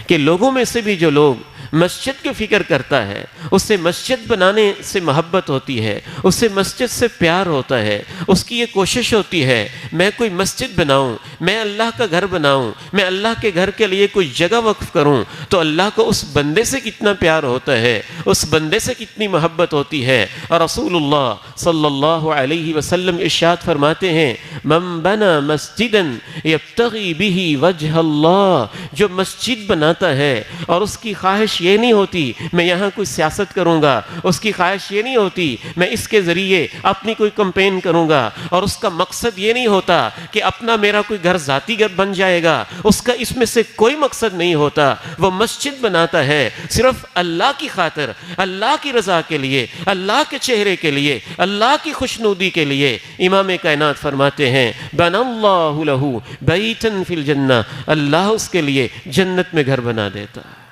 کہ لوگوں میں سے بھی جو لوگ مسجد کی فکر کرتا ہے، اس سے مسجد بنانے سے محبت ہوتی ہے، اس سے مسجد سے پیار ہوتا ہے، اس کی یہ کوشش ہوتی ہے میں کوئی مسجد بناؤں، میں اللہ کا گھر بناؤں، میں اللہ کے گھر کے لیے کوئی جگہ وقف کروں، تو اللہ کو اس بندے سے کتنا پیار ہوتا ہے، اس بندے سے کتنی محبت ہوتی ہے۔ اور رسول اللہ صلی اللہ علیہ وسلم ارشاد فرماتے ہیں من بنا مسجدا یبتغی بہ وجہ اللہ، جو مسجد بناتا ہے اور اس کی خواہش یہ نہیں ہوتی میں یہاں کوئی سیاست کروں گا، اس کی خواہش یہ نہیں ہوتی میں اس کے ذریعے اپنی کوئی کمپین کروں گا، اور اس کا مقصد یہ نہیں ہوتا کہ اپنا میرا کوئی گھر ذاتی گھر بن جائے گا، اس کا اس میں سے کوئی مقصد نہیں ہوتا، وہ مسجد بناتا ہے صرف اللہ کی خاطر، اللہ کی رضا کے لیے، اللہ کے چہرے کے لیے، اللہ کی خوشنودی کے لیے۔ امام کائنات فرماتے ہیں بَنَى اللَّهُ لَهُ بَيْتًا فِي الْجَنَّةِ، اللہ اس کے لیے جنت میں گھر بنا دیتا ہے۔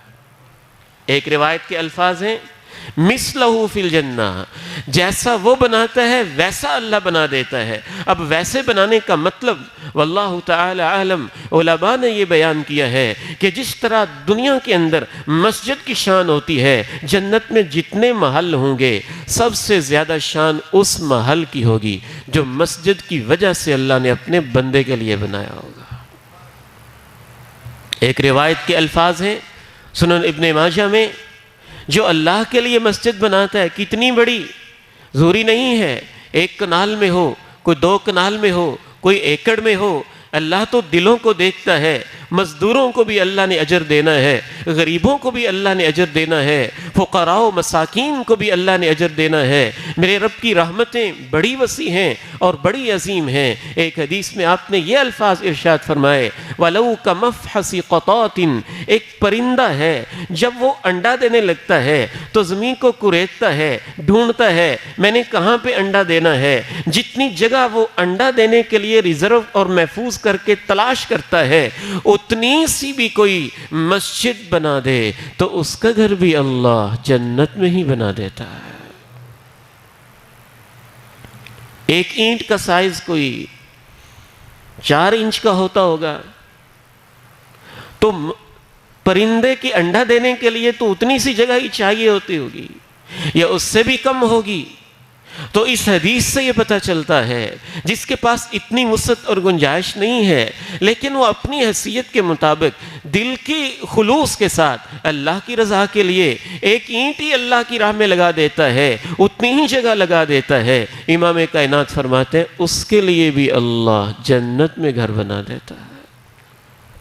ایک روایت کے الفاظ ہیں مثلہ فی الجنہ، جیسا وہ بناتا ہے ویسا اللہ بنا دیتا ہے۔ اب ویسے بنانے کا مطلب واللہ تعالی عالم، علماء نے یہ بیان کیا ہے کہ جس طرح دنیا کے اندر مسجد کی شان ہوتی ہے، جنت میں جتنے محل ہوں گے سب سے زیادہ شان اس محل کی ہوگی جو مسجد کی وجہ سے اللہ نے اپنے بندے کے لیے بنایا ہوگا۔ ایک روایت کے الفاظ ہیں سنن ابن ماجہ میں، جو اللہ کے لیے مسجد بناتا ہے کتنی بڑی، ضروری نہیں ہے ایک کنال میں ہو، کوئی 2 کنال میں ہو، کوئی ایکڑ میں ہو، اللہ تو دلوں کو دیکھتا ہے۔ مزدوروں کو بھی اللہ نے اجر دینا ہے، غریبوں کو بھی اللہ نے اجر دینا ہے، فقراء و مساکین کو بھی اللہ نے اجر دینا ہے۔ میرے رب کی رحمتیں بڑی وسیع ہیں اور بڑی عظیم ہیں۔ ایک حدیث میں آپ نے یہ الفاظ ارشاد فرمائے وَلَوْ كَمَفْحَصِ قَطَاطٍ، ایک پرندہ ہے جب وہ انڈا دینے لگتا ہے تو زمین کو کریدتا ہے، ڈھونڈتا ہے میں نے کہاں پہ انڈا دینا ہے، جتنی جگہ وہ انڈا دینے کے لیے ریزرو اور محفوظ کر کے تلاش کرتا ہے، اتنی سی بھی کوئی مسجد بنا دے تو اس کا گھر بھی اللہ جنت میں ہی بنا دیتا ہے۔ ایک اینٹ کا سائز کوئی 4 انچ کا ہوتا ہوگا، تو پرندے کی انڈا دینے کے لیے تو اتنی سی جگہ ہی چاہیے ہوتی ہوگی یا اس سے بھی کم ہوگی۔ تو اس حدیث سے یہ پتہ چلتا ہے جس کے پاس اتنی وسعت اور گنجائش نہیں ہے لیکن وہ اپنی حیثیت کے مطابق دل کی خلوص کے ساتھ اللہ کی رضا کے لیے ایک اینٹ ہی اللہ کی راہ میں لگا دیتا ہے، اتنی ہی جگہ لگا دیتا ہے، امام کائنات فرماتے ہیں اس کے لیے بھی اللہ جنت میں گھر بنا دیتا ہے۔